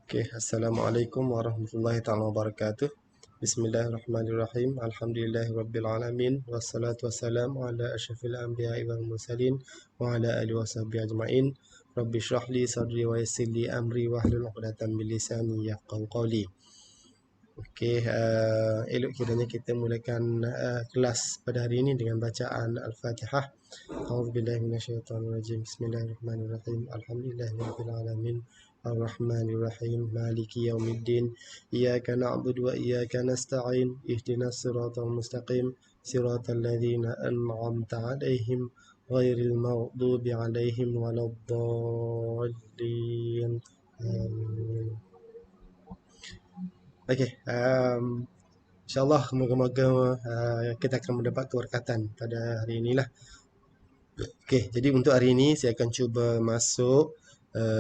Okey, Assalamualaikum warahmatullahi taala wabarakatuh. Bismillahirrahmanirrahim. Alhamdulillahirabbil alamin wassalatu wassalamu ala asyrafil anbiya'i wal mursalin wa ala alihi washabbihi ajmain. Rabbi shrah li sadri wa yassir li amri wahlul 'uqdatam min lisani yafqahu qawli. Okey, elok kiranya kita mulakan kelas pada hari ini dengan bacaan Al-Fatihah. A'udzubillahi minasyaitonirrajim. Bismillahirrahmanirrahim. Alhamdulillahirabbil alamin. Ar-Rahmanir-Rahim. Maliki yaumiddin. Iyyaka na'budu wa iyyaka nasta'in. Ihdinas siratal mustaqim. Siratal ladzina an'amta 'alaihim ghairil maghdubi 'alaihim waladdallin. Amin. Okey, InsyaAllah moga-moga kita akan mendapat keberkatan pada hari inilah. Okey, jadi untuk hari ini saya akan cuba masuk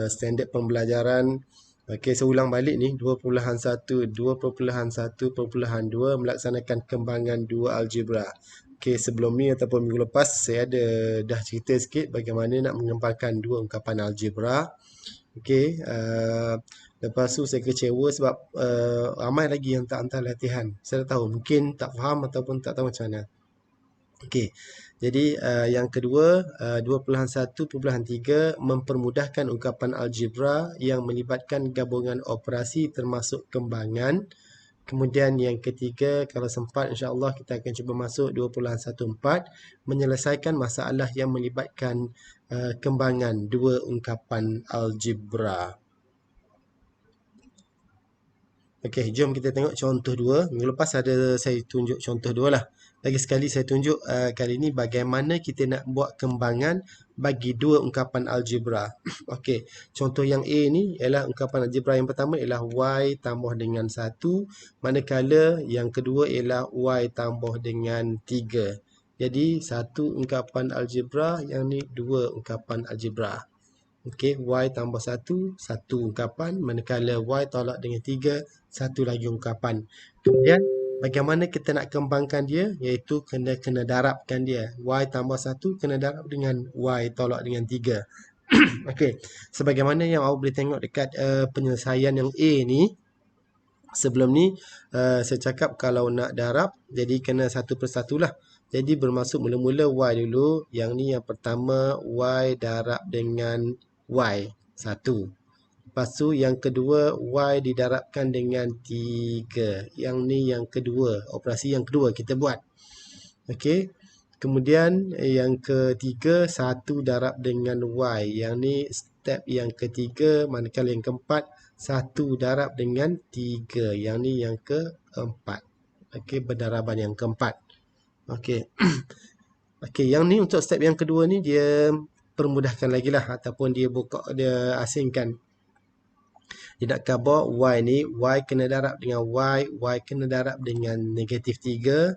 standard pembelajaran. Okey, saya ulang balik ni 2.1, 2.1.2 melaksanakan kembangan dua algebra. Okey, sebelum ni ataupun minggu lepas saya ada dah cerita sikit bagaimana nak mengembangkan dua ungkapan algebra. Okey, lepas tu saya kecewa sebab ramai lagi yang tak hantar latihan. Saya tak tahu, mungkin tak faham ataupun tak tahu macam mana. Okey, jadi yang kedua 2.1.3 mempermudahkan ungkapan algebra yang melibatkan gabungan operasi termasuk kembangan. Kemudian yang ketiga, kalau sempat insya-Allah kita akan cuba masuk 2.1.4 menyelesaikan masalah yang melibatkan kembangan dua ungkapan algebra. Okey, jom kita tengok contoh 2. Minggu lepas ada saya tunjuk contoh 2 lah. Lagi sekali saya tunjuk kali ini bagaimana kita nak buat kembangan bagi dua ungkapan algebra. Okey, contoh yang A ni ialah ungkapan algebra yang pertama ialah y tambah dengan 1, manakala yang kedua ialah y tambah dengan 3. Jadi satu ungkapan algebra, yang ni dua ungkapan algebra. Okey, y tambah 1, satu ungkapan, manakala y tolak dengan 3, satu lagi ungkapan. Kemudian bagaimana kita nak kembangkan dia, iaitu kena darabkan dia. Y tambah 1 kena darab dengan y tolak dengan 3. Okey, sebagaimana yang awak boleh tengok dekat penyelesaian yang A ni, sebelum ni saya cakap kalau nak darab, jadi kena satu persatu lah. Jadi bermaksud mula-mula y dulu. Yang ni yang pertama, y darab dengan y 1. Lepas tu yang kedua, y didarabkan dengan 3. Yang ni yang kedua, operasi yang kedua kita buat. Okey. Kemudian yang ketiga, 1 darab dengan y. Yang ni step yang ketiga. Manakala yang keempat, 1 darab dengan 3. Yang ni yang keempat. Okey, berdaraban yang keempat. Okey. Okey, yang ni untuk step yang kedua ni dia permudahkan lagi lah, ataupun dia asingkan. Dia nak khabar y ni, y kena darab dengan y kena darab dengan negatif 3.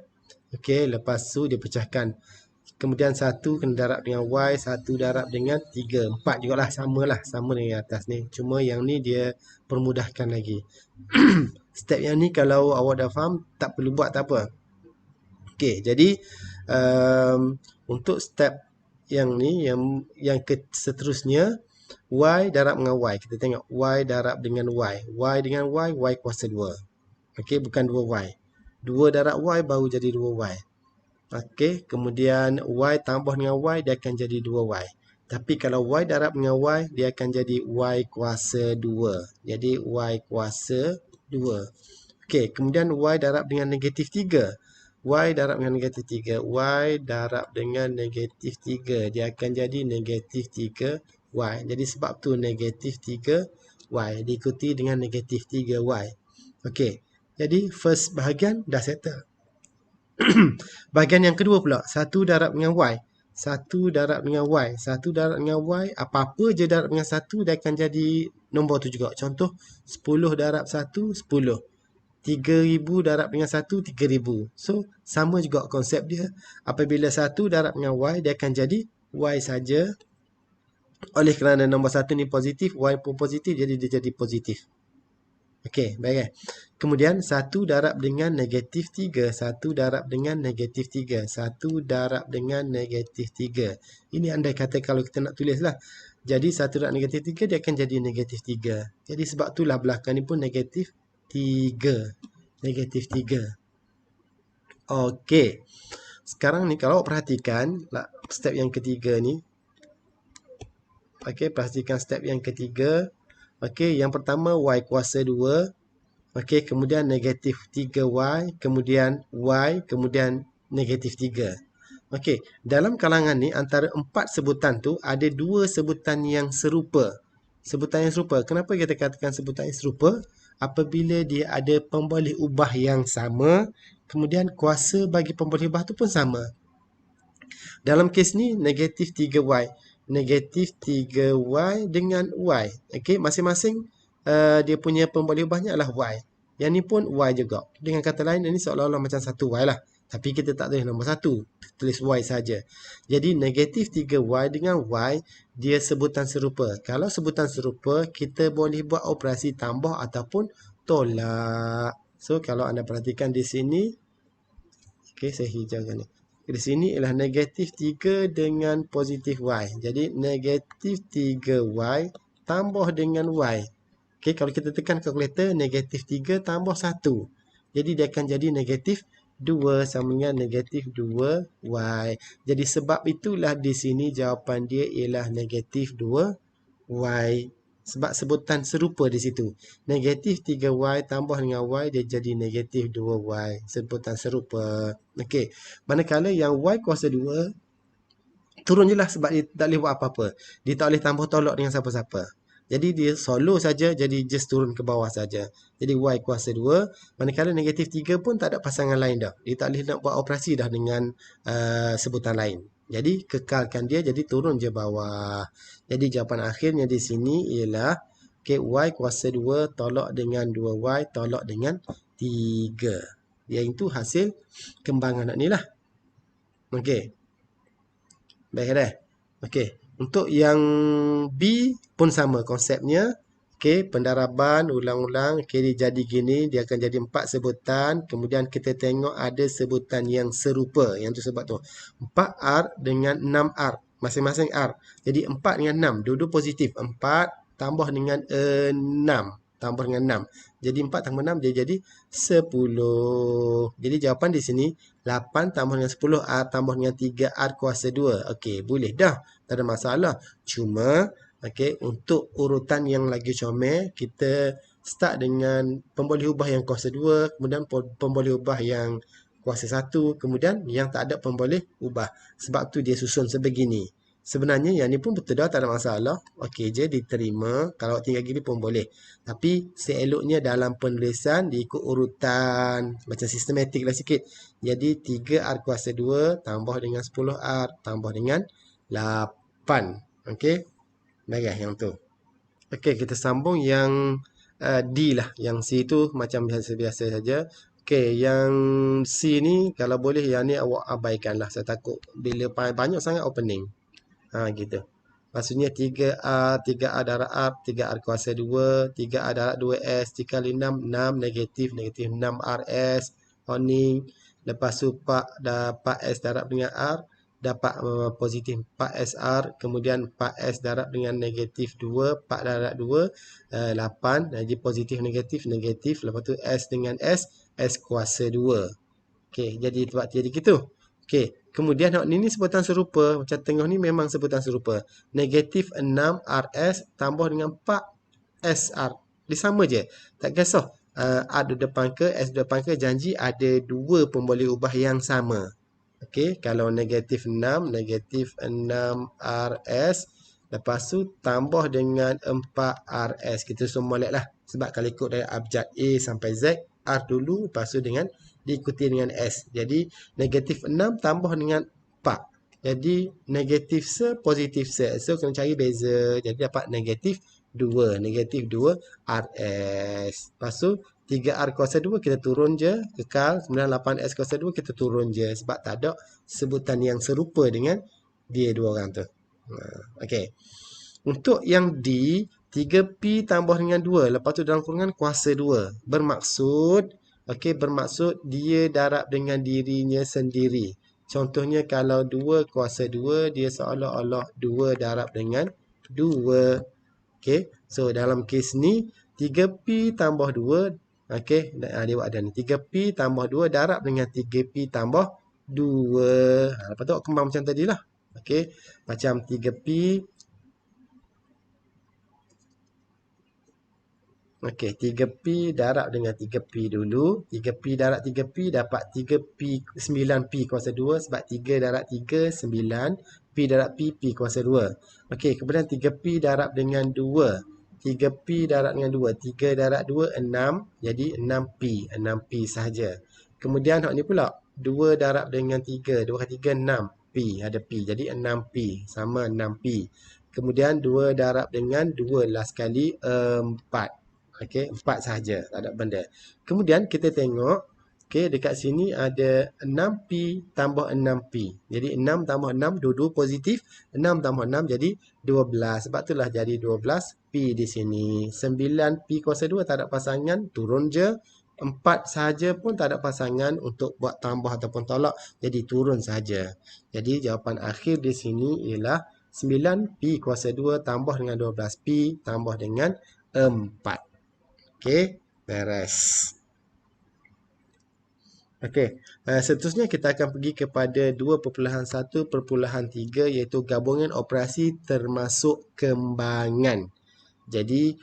Okey, lepas tu dia pecahkan. Kemudian 1 kena darab dengan y, 1 darab dengan 3. 4 jugalah, sama dengan atas ni. Cuma yang ni dia permudahkan lagi. Step yang ni kalau awak dah faham, tak perlu buat, tak apa. Okey, jadi untuk step yang ni, yang seterusnya, y darab dengan y. Kita tengok y darab dengan y. Y dengan y kuasa 2. Okey, bukan 2y. 2 darab y baru jadi 2y. Okey, kemudian y tambah dengan y, dia akan jadi 2y. Tapi kalau y darab dengan y, dia akan jadi y kuasa 2. Jadi y kuasa 2. Okey, kemudian y darab dengan negatif 3. Y darab dengan negatif 3. Y darab dengan negatif 3. Dia akan jadi negatif 3y. Jadi sebab tu negatif 3y. Diikuti dengan negatif 3y. Okey. Jadi first bahagian dah settle. Bahagian yang kedua pula. 1 darab dengan y. 1 darab dengan y. 1 darab dengan y. Apa-apa je darab dengan 1, dia akan jadi nombor tu juga. Contoh 10 darab 1, 10. 3000 darab dengan 1, 3000. So, sama juga konsep dia. Apabila 1 darab dengan y, dia akan jadi y saja. Oleh kerana nombor 1 ni positif, y pun positif, jadi dia jadi positif. Okey, baik. Kemudian 1 darab dengan negatif 3. 1 darab dengan negatif 3. 1 darab dengan negatif 3. Ini andai kata kalau kita nak tulis lah. Jadi 1 darab negatif 3 dia akan jadi negatif 3. Jadi sebab itulah belakang ni pun negatif 3. Negatif 3. Okey. Sekarang ni kalau perhatikan step yang ketiga ni. Okey, perhatikan step yang ketiga. Okey, yang pertama y kuasa 2. Okey, kemudian negatif 3y, kemudian y, kemudian negatif 3. Okey, dalam kalangan ni antara 4 sebutan tu ada 2 sebutan yang serupa. Sebutan yang serupa. Kenapa kita katakan sebutan yang serupa? Apabila dia ada pemboleh ubah yang sama, kemudian kuasa bagi pemboleh ubah tu pun sama. Dalam kes ni negatif 3y. Negatif 3y dengan y. Okey, masing-masing dia punya pemboleh ubahnya adalah y. Yang ni pun y juga. Dengan kata lain, ini seolah-olah macam satu y lah. Tapi kita tak tulis nombor 1. Tulis y saja. Jadi negatif 3y dengan y, dia sebutan serupa. Kalau sebutan serupa, kita boleh buat operasi tambah ataupun tolak. So, kalau anda perhatikan di sini. Okey, saya hijaukan ni. Di sini ialah negatif 3 dengan positif y. Jadi, negatif 3y tambah dengan y. Okey, kalau kita tekan kalkulator, negatif 3 tambah 1. Jadi, dia akan jadi negatif 2 sama dengan negatif 2y. Jadi, sebab itulah di sini jawapan dia ialah negatif 2y. Sebab sebutan serupa di situ. Negatif 3y tambah dengan y, dia jadi negatif 2y. Sebutan serupa. Okey. Manakala yang y kuasa 2, turun je lah sebab dia tak boleh buat apa-apa. Dia tak boleh tambah tolak dengan siapa-siapa. Jadi dia solo saja, jadi just turun ke bawah saja. Jadi y kuasa 2. Manakala negatif 3 pun tak ada pasangan lain dah. Dia tak boleh nak buat operasi dah dengan sebutan lain. Jadi kekalkan dia, jadi turun je bawah. Jadi jawapan akhirnya di sini ialah okay, y kuasa 2 tolak dengan 2y tolak dengan 3. Iaitu hasil kembangan ni lah. Okey. Baik dah. Okey. Untuk yang B pun sama konsepnya. Okey, pendaraban ulang-ulang. Okey, dia jadi gini, dia akan jadi 4 sebutan. Kemudian kita tengok ada sebutan yang serupa. Yang tu sebab tu. 4R dengan 6R. Masing-masing R. Jadi 4 dengan 6. Dua-dua positif. 4 tambah dengan 6. Tambah dengan 6. Jadi 4 tambah 6 dia jadi 10. Jadi jawapan di sini 8 tambah dengan 10 R tambah dengan 3R kuasa 2. Okey, boleh dah. Tak ada masalah. Cuma okey, untuk urutan yang lagi comel, kita start dengan pemboleh ubah yang kuasa 2, kemudian pemboleh ubah yang kuasa 1, kemudian yang tak ada pemboleh ubah. Sebab tu dia susun sebegini. Sebenarnya yang ni pun betul dah, tak ada masalah. Okey je, diterima. Kalau tinggal gini pun boleh. Tapi seeloknya dalam penulisan diikut urutan. Macam sistematik lah sikit. Jadi 3R kuasa 2 tambah dengan 10R tambah dengan 8. Okey. Baiklah yang tu. Okey, kita sambung yang D lah. Yang C tu macam biasa-biasa saja. Okey, yang C ni kalau boleh yang ni awak abaikan lah. Saya takut bila banyak sangat opening. Gitu. Maksudnya 3R, 3R darab R, 3R kuasa 2, 3R darab 2S, 3 kali 6, 6 negatif 6RS, oning. Lepas tu 4S darab dengan R, dapat positif 4SR, kemudian 4S darab dengan negatif 2, 4 darab 2, 8, jadi positif negatif, negatif, lepas tu S dengan S, S kuasa 2. Okey, jadi gitu. Okey, kemudian ni sebutan serupa. Macam tengah ni memang sebutan serupa. Negatif 6RS tambah dengan 4SR. Dia sama je. Tak kisah. R di depan ke, S di depan ke, janji ada dua pemboleh ubah yang sama. Okey, kalau negatif 6 RS. Lepas tu tambah dengan 4RS. Kita semua molek lah. Sebab kalau ikut dari abjad A sampai Z, R dulu, lepas tu dengan diikuti dengan S. Jadi negatif 6 tambah dengan 4. Jadi negatif se, positif se. So kena cari beza. Jadi dapat negatif 2. Negatif 2 RS. Lepas tu 3R kuasa 2 kita turun je. Kekal. Kemudian 8S kuasa 2 kita turun je. Sebab tak ada sebutan yang serupa dengan dia dua orang tu. Okey. Untuk yang D, 3P tambah dengan 2. Lepas tu dalam kurungan kuasa 2. Bermaksud okey, bermaksud dia darab dengan dirinya sendiri. Contohnya kalau 2 kuasa 2, dia seolah-olah 2 darab dengan 2. Okey, so dalam kes ni 3P tambah 2. Okey, dia buat ada ni 3P tambah 2 darab dengan 3P tambah 2. Lepas tu kembang macam tadi lah. Okey, macam 3P. Okey, 3P darab dengan 3P dulu. 3P darab 3P dapat 3P 9P kuasa 2 sebab 3 darab 3 9. P darab P kuasa 2. Okey, kemudian 3P darab dengan 2. 3P darab dengan 2. 3 darab 2 6. Jadi 6P. 6P sahaja. Kemudian hak ni pula 2 darab dengan 3. 2 kali 3 6. P ada P. Jadi 6P sama 6P. Kemudian 2 darab dengan 2 last kali 4. Okey, 4 sahaja, tak ada benda. Kemudian kita tengok, okey, dekat sini ada 6P tambah 6P. Jadi 6 tambah 6, dua-dua positif. 6 tambah 6 jadi 12. Sebab itulah jadi 12P di sini. 9P kuasa 2 tak ada pasangan, turun je. 4 sahaja pun tak ada pasangan untuk buat tambah ataupun tolak. Jadi turun sahaja. Jadi jawapan akhir di sini ialah 9P kuasa 2 tambah dengan 12P tambah dengan 4. Okey, beres. Okey, seterusnya kita akan pergi kepada 2.1.3 iaitu gabungan operasi termasuk kembangan. Jadi,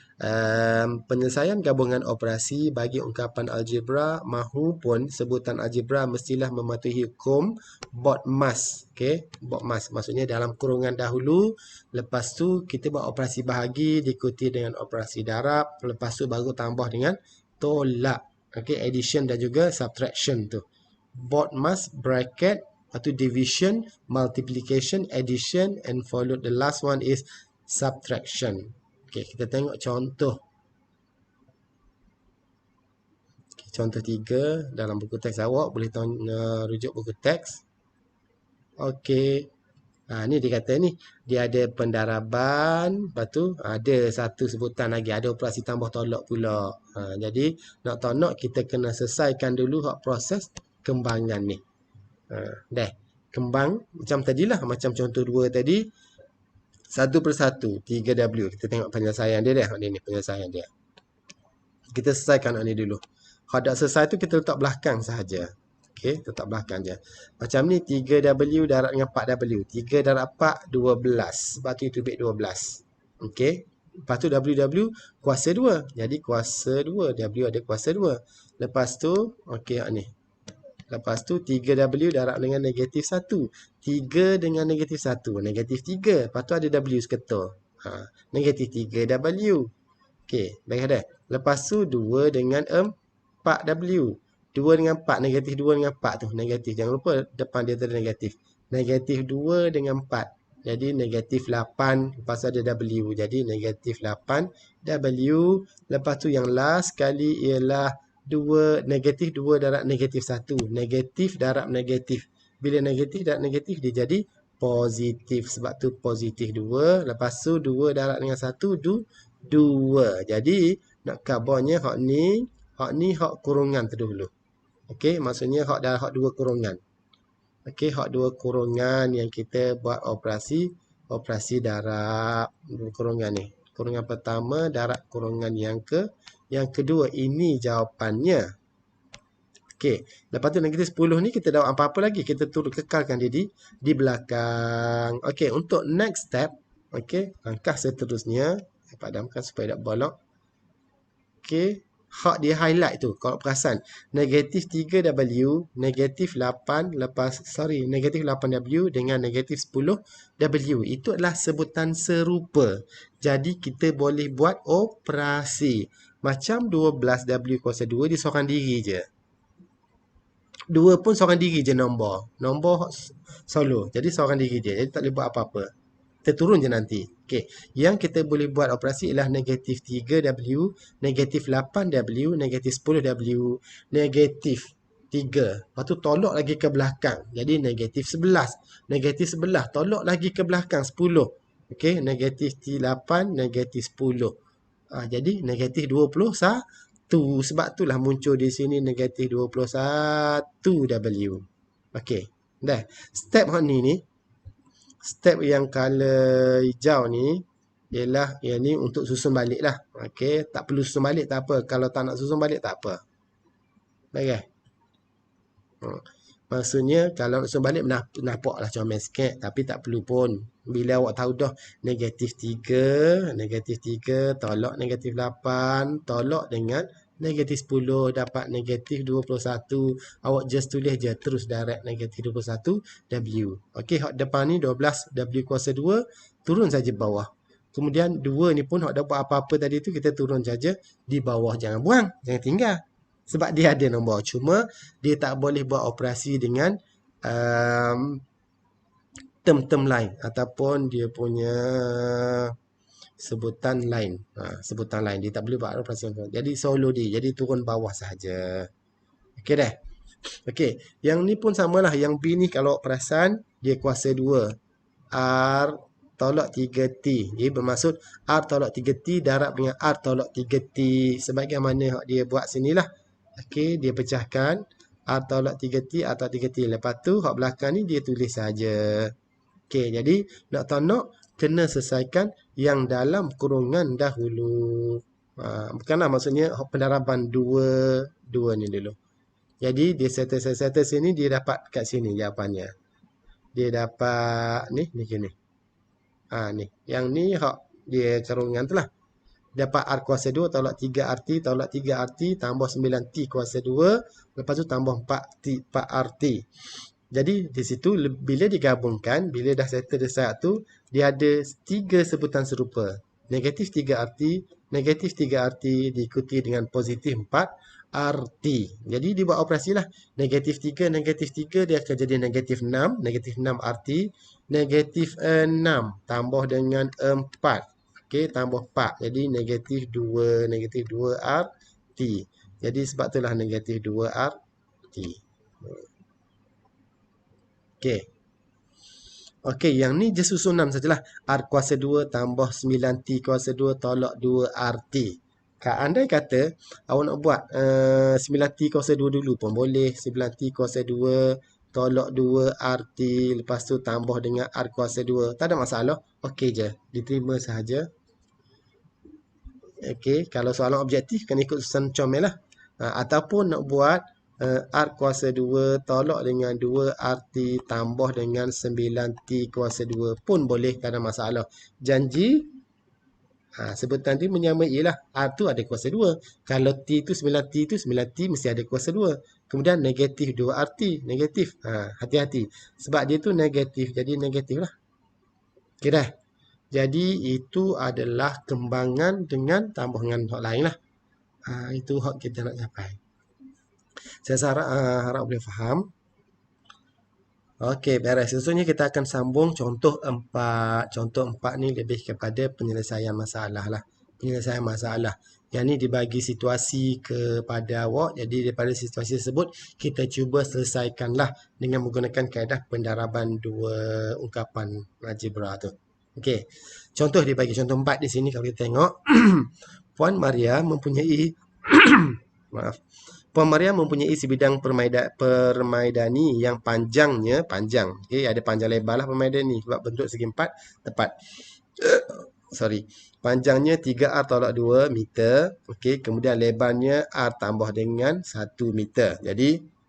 penyelesaian gabungan operasi bagi ungkapan algebra mahupun sebutan algebra mestilah mematuhi hukum BODMAS. Okey, BODMAS maksudnya dalam kurungan dahulu, lepas tu kita buat operasi bahagi diikuti dengan operasi darab, lepas tu baru tambah dengan tolak. Okey, addition dan juga subtraction tu. BODMAS bracket, lepas tu division, multiplication, addition, and followed the last one is subtraction. Okey, kita tengok contoh. Okay, contoh 3 dalam buku teks awak. Boleh rujuk buku teks. Okey. Ni dia kata ni. Dia ada pendaraban. Lepas tu ada satu sebutan lagi. Ada operasi tambah tolak pula. Jadi nak tak nak kita kena selesaikan dulu proses kembangan ni. Dah. Kembang macam tadilah. Macam contoh 2 tadi. 1/1 3W. Kita tengok penyelesaian dia dah. Ini penyelesaian dia. Kita selesaikan ni dulu. Kalau dah selesai tu kita letak belakang sahaja. Okey, letak belakang je. Macam ni 3W darab dengan 4W. 3 darab 4 12. Sebab tu itu bit 12. Okey. Lepas tu WW kuasa 2. Jadi kuasa 2. W ada kuasa 2. Lepas tu okey ni. Lepas tu 3W darab dengan negatif 1. 3 dengan negatif 1. Negatif 3. Lepas tu ada W seketul. Negatif 3W. Okey, baik ada. Lepas tu 2 dengan 4W. 2 dengan 4. Negatif 2 dengan 4 tu. Negatif. Jangan lupa depan dia ada negatif. Negatif 2 dengan 4. Jadi negatif 8. Lepas ada W. Jadi negatif 8W. Lepas tu yang last kali ialah 2, negatif 2 darab negatif 1. Negatif darab negatif. Bila negatif darab negatif, dia jadi positif. Sebab tu positif 2. Lepas tu 2 darab dengan 1, 2. Jadi, nak khabarnya hak ni hak kurungan terdahulu. Okey, maksudnya hak dah hak 2 kurungan. Okey, hak 2 kurungan yang kita buat operasi darab 2 kurungan ni. Kurungan pertama darab kurungan yang kedua. Ini jawapannya. Okey, lepas tu negatif 10 ni kita dah apa-apa lagi. Kita turut kekalkan dia di belakang. Okey, untuk next step, okey, langkah seterusnya, saya padamkan supaya tak bolok. Okey, hak dia highlight tu. Kalau perasan, negatif 3W, negatif 8, negatif 8W dengan negatif 10W. Itu adalah sebutan serupa. Jadi, kita boleh buat operasi. Macam 12W kuasa 2, dia seorang diri je. 2 pun seorang diri je nombor. Nombor solo. Jadi, seorang diri je. Jadi, tak boleh buat apa-apa. Kita turun je nanti. Okey, yang kita boleh buat operasi ialah negatif 3W, negatif 8W, negatif 10W, negatif 3. Lepas tu tolak lagi ke belakang. Jadi negatif 11. Negatif 11 tolak lagi ke belakang 10. Okey, negatif 8, negatif 10. Jadi negatif 21. Sebab itulah muncul di sini negatif 21W. Okey, dah. Step ni. Step yang color hijau ni, ialah yang ni untuk susun balik lah. Okey, tak perlu susun balik tak apa. Kalau tak nak susun balik tak apa. Okey. Maksudnya kalau nak susun balik nampak lah comel sikit tapi tak perlu pun. Bila awak tahu dah negatif 3 tolak negatif 8, tolak dengan negatif 10 dapat negatif 21. Awak just tulis je terus direct negatif 21 W. Okey, hak depan ni 12 W kuasa 2 turun saja bawah. Kemudian 2 ni pun hak dah buat apa-apa tadi tu kita turun saja di bawah, jangan buang, jangan tinggal. Sebab dia ada nombor. Cuma dia tak boleh buat operasi dengan term-term lain ataupun dia punya sebutan lain. Sebutan lain. Dia tak boleh buat operasi. Jadi solo dia. Jadi turun bawah sahaja. Okey dah. Okey. Yang ni pun samalah. Yang B ni kalau perasan dia kuasa 2. R tolak 3T. Jadi bermaksud R tolak 3T darab dengan R tolak 3T. Sebagaimana dia buat sinilah. Okey, dia pecahkan R tolak 3T atau 3T. Lepas tu hak belakang ni dia tulis saja. Okey, jadi nak tak nak kena selesaikan yang dalam kurungan dahulu. Bukanlah maksudnya pendaraban dua ni dulu. Jadi dia settle sini dia dapat kat sini jawapannya. Dia dapat ni gini. Ni. Yang ni hak dia kurungan tu lah. Dapat R kuasa 2 tolak 3RT tolak 3RT tambah 9T kuasa 2. Lepas tu tambah 4RT. Jadi di situ bila digabungkan, bila dah settle dia tu, dia ada 3 sebutan serupa. Negatif 3RT, negatif 3RT diikuti dengan positif 4RT. Jadi dibuat operasi lah. Negatif 3 dia akan jadi negatif 6, negatif 6RT, negatif 6 tambah dengan 4. Okey, tambah 4. Jadi negatif 2RT. Jadi sebab itulah negatif 2RT. Okey. Okey, yang ni je susunan sajalah. R kuasa 2 tambah 9T kuasa 2 tolak 2RT. Andai kata awak nak buat 9T kuasa 2 dulu pun boleh. 9T kuasa 2 tolak 2RT. Lepas tu tambah dengan R kuasa 2. Tak ada masalah. Okey je. Diterima sahaja. Okey, kalau soalan objektif kena ikut susunan comel lah. Ataupun nak buat R kuasa 2 tolak dengan 2RT tambah dengan 9T kuasa 2 pun boleh, tak ada masalah. Janji sebutan tu menyamai lah. R tu ada kuasa 2. Kalau T tu 9T tu 9T mesti ada kuasa 2. Kemudian negatif 2RT, negatif. Hati-hati. Sebab dia tu negatif, jadi negatif lah. Okey dah. Jadi itu adalah kembangan dengan tambungan hak lain lah. Itu hak kita nak capai. Saya harap boleh faham. Okey, beres. Seterusnya kita akan sambung contoh 4. Contoh 4 ni lebih kepada penyelesaian masalah lah. Penyelesaian masalah. Yang ni dibagi situasi kepada awak. Jadi daripada situasi tersebut, kita cuba selesaikanlah dengan menggunakan kaedah pendaraban dua ungkapan algebra tu. Okey. Contoh dibagi contoh 4 di sini kalau kita tengok. Puan Maria mempunyai maaf. Puan Maria mempunyai sebidang permaidani yang panjangnya panjang. Okey, ada panjang lebar lah permaidani sebab bentuk segi 4 tepat. Panjangnya 3R tolak 2 meter. Okey, kemudian lebarnya R tambah dengan 1 meter. Jadi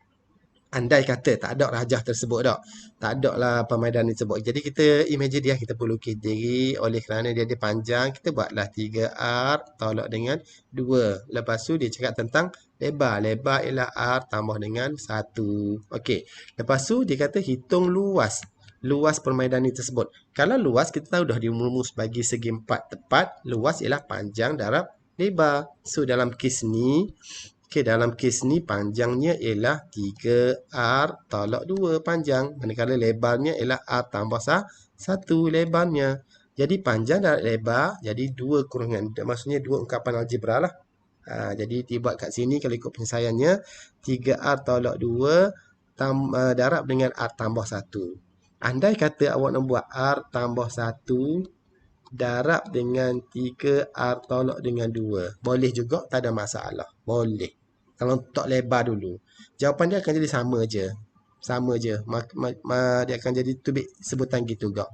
andai kata tak ada rajah tersebut dak. Tak ada lah permainan tersebut. Jadi kita imagine dia, kita perlu lukis diri oleh kerana dia ada panjang, kita buatlah 3R tolak dengan 2. Lepas tu dia cakap tentang lebar. Lebar ialah R tambah dengan 1. Okey. Lepas tu dia kata hitung luas. Luas permainan tersebut. Kalau luas kita tahu dah dirumus bagi segi 4 tepat, luas ialah panjang darab lebar. So dalam kes ni dalam kes ni panjangnya ialah 3R tolak 2 panjang. Manakala lebarnya ialah R tambah 1 lebarnya. Jadi panjang darab lebar, jadi 2 kurungan. Maksudnya 2 ungkapan algebra lah. Jadi dibuat kat sini kalau ikut penyelesaiannya. 3R tolak 2 darab dengan R tambah 1. Andai kata awak nak buat R tambah 1 darab dengan 3R tolak dengan 2. Boleh juga, tak ada masalah. Boleh. Kalau tak lebar dulu. Jawapan dia akan jadi sama je. Sama je. Dia akan jadi tubik sebutan gitu juga.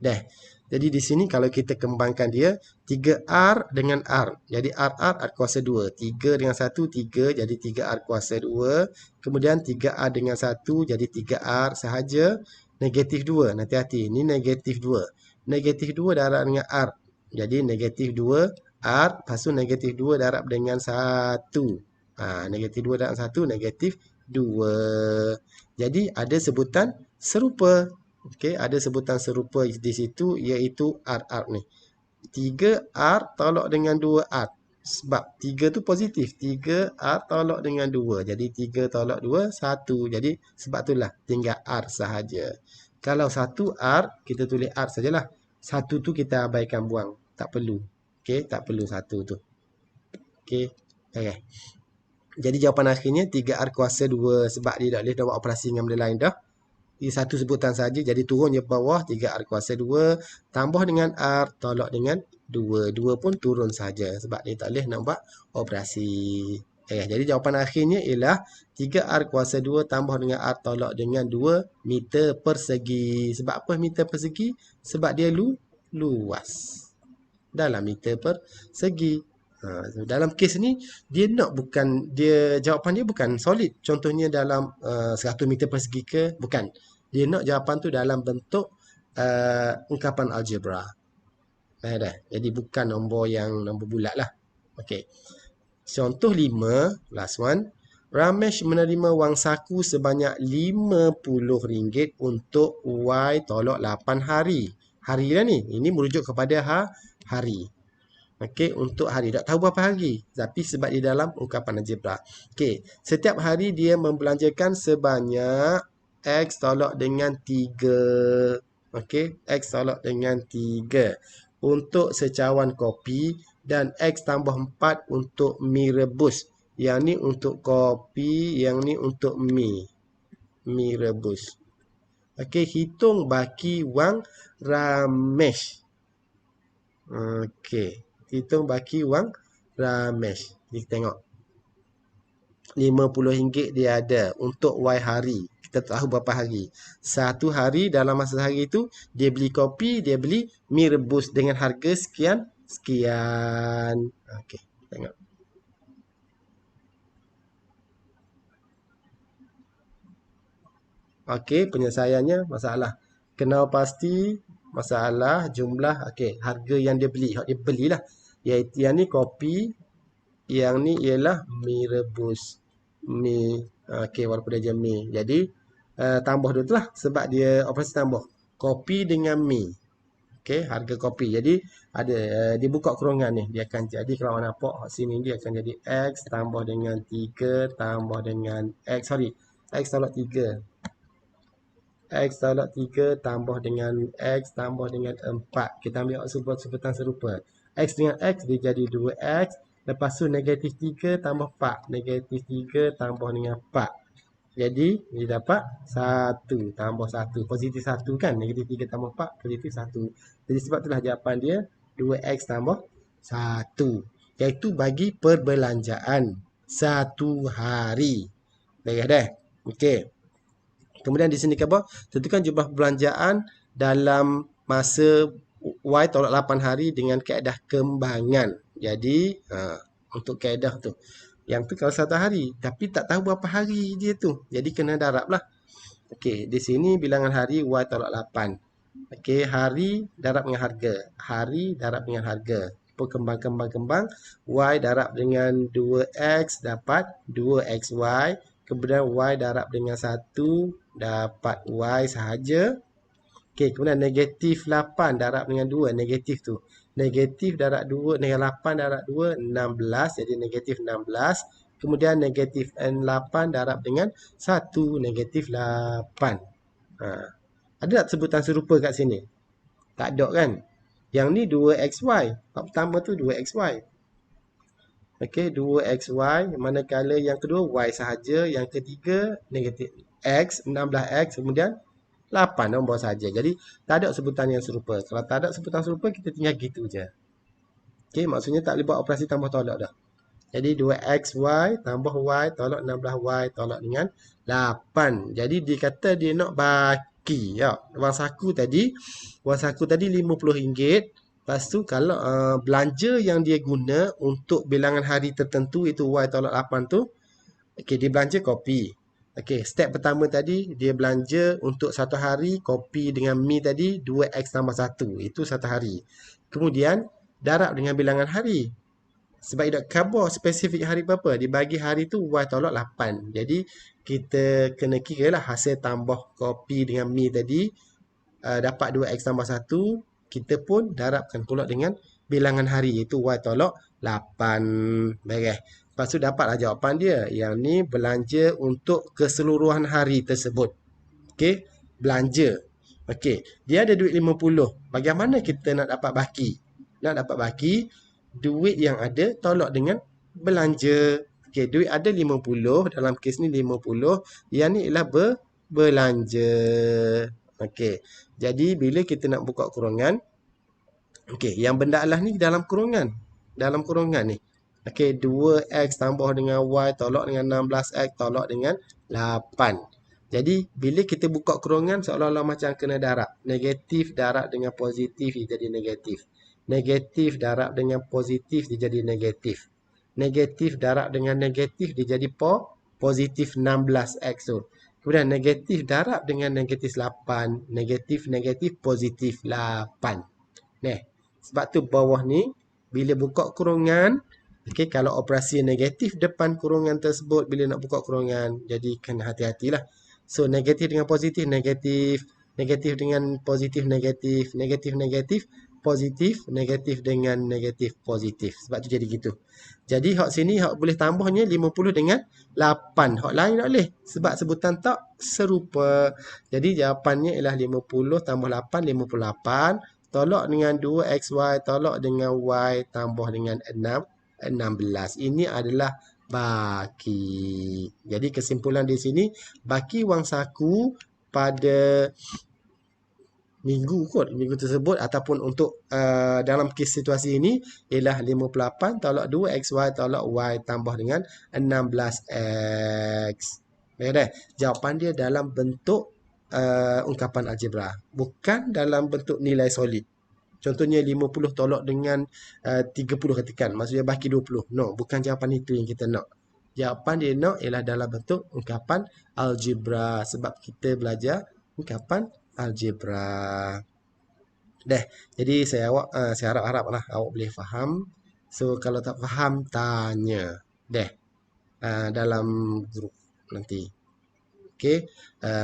Dah. Jadi di sini kalau kita kembangkan dia 3R dengan R. Jadi R kuasa 2. 3 dengan 1 3 jadi 3R kuasa 2. Kemudian 3R dengan 1 jadi 3R sahaja. Negatif 2. Hati-hati. Ini negatif 2. Negatif 2 darab dengan R. Jadi negatif 2 R. Lepas tu negatif 2 darab dengan 1. Negatif 2 darab 1 negatif 2. Jadi ada sebutan serupa. Okey, ada sebutan serupa di situ iaitu R ni. 3R tolak dengan 2R. Sebab 3 tu positif. 3R tolak dengan 2. Jadi 3 tolak 2, 1. Jadi sebab itulah tinggal R sahaja. Kalau 1R, kita tulis R sajalah. 1 tu kita abaikan buang. Tak perlu. Okey, tak perlu 1 tu. Okey, okay. Jadi jawapan akhirnya 3R kuasa 2 sebab dia tak boleh dah buat operasi dengan benda lain dah. Ini satu sebutan saja. Jadi turun je bawah 3R kuasa 2 tambah dengan R tolak dengan 2. 2 pun turun saja sebab dia tak boleh nak buat operasi. Jadi jawapan akhirnya ialah 3R kuasa 2 tambah dengan R tolak dengan 2 meter persegi. Sebab apa meter persegi? Sebab dia luas. Dalam meter persegi. Dalam kes ni dia jawapan dia bukan solid. Contohnya dalam 100 meter persegi ke, bukan. Dia nak jawapan tu dalam bentuk ungkapan algebra. Jadi bukan nombor bulat lah. Okey. Contoh 5, last one. Ramesh menerima wang saku sebanyak RM50 untuk Y tolak 8 hari. Hari dah ni. Ini merujuk kepada hari. Okey, untuk hari. Tak tahu berapa hari. Tapi sebab di dalam ungkapan algebra. Okey, setiap hari dia membelanjakan sebanyak X tolak dengan 3. Okey, X tolak dengan 3. Untuk secawan kopi dan X tambah 4 untuk mi rebus. Yang ni untuk kopi, yang ni untuk mi rebus. Okey, hitung baki wang Ramesh. Okey. Hitung baki wang Ramesh. Kita tengok. RM50 dia ada untuk Y hari. Kita tahu berapa hari. Satu hari dalam masa sehari itu dia beli kopi, dia beli mi rebus dengan harga sekian. Okey, tengok. Okey, penyelesaiannya masalah kenal pasti, masalah jumlah. Okey, harga yang dia beli, dia belilah. Iaitu yang ni kopi, yang ni ialah mi rebus. Okey, walaupun dia je mi. Jadi tambah dulu tu lah sebab dia operasi tambah. Kopi dengan mi. Okey, harga kopi. Jadi ada dia buka kurungan ni. Dia akan jadi kalau awak nampak sini dia akan jadi X tambah dengan 3 tambah dengan X tolak 3. X tolak 3 tambah dengan X tambah dengan 4. Kita ambil sebutan serupa. X dengan X dia jadi 2X. Lepas tu negatif 3 tambah 4. Negatif 3 tambah dengan 4. Jadi dia dapat 1 tambah 1. Positif 1 kan. Negatif 3 tambah 4. Positif 1. Jadi sebab itulah jawapan dia 2X tambah 1. Iaitu bagi perbelanjaan 1 hari. Dah. Okey. Kemudian di sini apa? Tentukan jumlah perbelanjaan dalam masa Y tolak 8 hari dengan kaedah kembangan. Jadi untuk kaedah tu. Yang tu kalau 1 hari. Tapi tak tahu berapa hari dia tu. Jadi kena darab lah. Okey, di sini bilangan hari Y tolak 8. Okey, hari darab dengan harga. Hari darab dengan harga. Kembang. Y darab dengan 2X dapat 2XY. Kemudian Y darab dengan 1 dapat Y sahaja. Okey, kemudian negatif 8 darab dengan 2. Negatif tu. Negatif darab 2 dengan 8 darab 2, 16. Jadi negatif 16. Kemudian negatif 8 darab dengan 1. Negatif 8. Ada tak sebutan serupa kat sini? Tak ada kan? Yang ni 2XY. Pertama tu 2XY. Okey, 2XY. Manakala yang kedua Y sahaja. Yang ketiga negatif X, 16X. Kemudian 8 nombor saja. Jadi tak ada sebutan yang serupa. Kalau tak ada sebutan serupa, kita tinggal gitu je. Okey, maksudnya tak boleh buat operasi tambah tolak dah. Jadi 2XY tambah Y tolak 16Y tolak dengan 8. Jadi dia kata dia nak baki. Ya, wang saku tadi RM50. Lepas tu kalau belanja yang dia guna untuk bilangan hari tertentu itu Y tolak 8 tu, okey, dia belanja kopi. Okey, step pertama tadi dia belanja untuk satu hari kopi dengan mi tadi 2x tambah 1. Itu satu hari. Kemudian darab dengan bilangan hari. Sebab dia nak khabar spesifik hari berapa. Dibagi hari tu Y tolak 8. Jadi kita kena kira lah hasil tambah kopi dengan mi tadi dapat 2x tambah 1. Kita pun darabkan pula dengan bilangan hari iaitu Y tolak 8. Baik. Lepas tu dapatlah jawapan dia. Yang ni belanja untuk keseluruhan hari tersebut. Okey, belanja. Okey, dia ada duit 50. Bagaimana kita nak dapat baki? Nak dapat baki, duit yang ada tolak dengan belanja. Okey, duit ada 50. Dalam kes ni 50. Yang ni ialah belanja. Okey, jadi bila kita nak buka kurungan, okey, yang benda Allah ni dalam kurungan. Dalam kurungan ni. Okey, 2x tambah dengan Y tolak dengan 16x tolak dengan 8. Jadi, bila kita buka kurungan seolah-olah macam kena darab. Negatif darab dengan positif dia jadi negatif. Negatif darab dengan positif dia jadi negatif. Negatif darab dengan negatif dia jadi positif 16x tu. Kemudian negatif darab dengan negatif 8. Negatif positif 8. Nah, sebab tu bawah ni bila buka kurungan, okey, kalau operasi negatif depan kurungan tersebut bila nak buka kurungan, jadi kena hati-hatilah. So negatif dengan positif negatif, negatif dengan positif negatif, negatif positif, negatif dengan negatif positif. Sebab tu jadi gitu. Jadi hak sini hak boleh tambahnya 50 dengan 8. Hak lain tak boleh sebab sebutan tak serupa. Jadi jawapannya ialah 50 tambah 8 58. Tolak dengan 2xy, tolak dengan y, tambah dengan 16. Ini adalah baki. Jadi kesimpulan di sini, baki wang saku pada minggu tersebut ataupun untuk dalam kes situasi ini ialah 58 tolak 2xy tolak y tambah dengan 16x. Baik, jawapan dia dalam bentuk ungkapan algebra, bukan dalam bentuk nilai solid. Contohnya 50 tolak dengan 30 katakan, maksudnya baki 20. No, bukan jawapan itu yang kita nak. Jawapan dia nak ialah dalam bentuk ungkapan algebra sebab kita belajar ungkapan algebra. Jadi saya harap-haraplah awak boleh faham. So kalau tak faham tanya dalam grup nanti. Okey,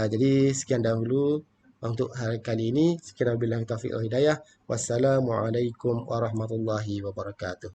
jadi sekian dahulu untuk hari kali ini. Sekian wabillahi taufiq wal hidayah. Wassalamualaikum warahmatullahi wabarakatuh.